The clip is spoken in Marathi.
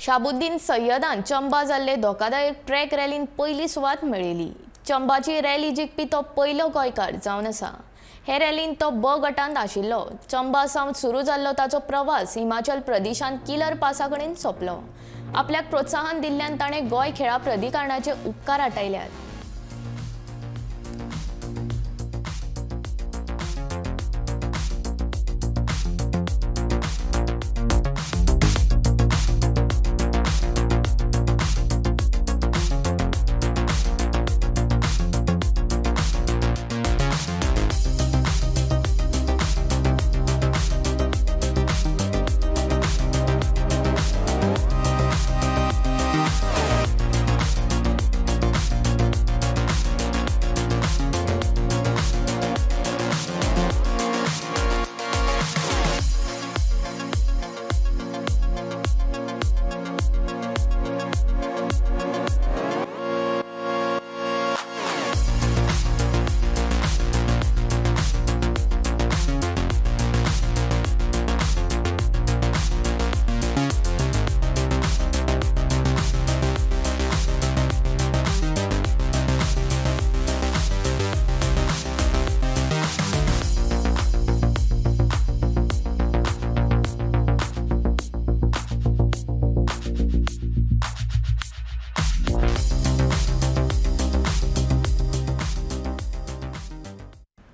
शाबुद्दीन सय्यदान चंबा जाल्ले धोकादायक ट्रॅक रॅलीन पयली सुवात मेळयली। चंबाची रॅली जिखपी तो पयलो गोंयकार जावन आसा। हे रॅलीन तो ब गटांत आशिल्लो। चंबा सावन सुरू जाल्लो ताचो प्रवास हिमाचल प्रदेशांत किलर पासा कडेन सोंपलो। आपल्याक प्रोत्साहन दिल्ल्यान ताणें गोंय खेळा प्राधिकरणाचे उपकार आटयल्यात।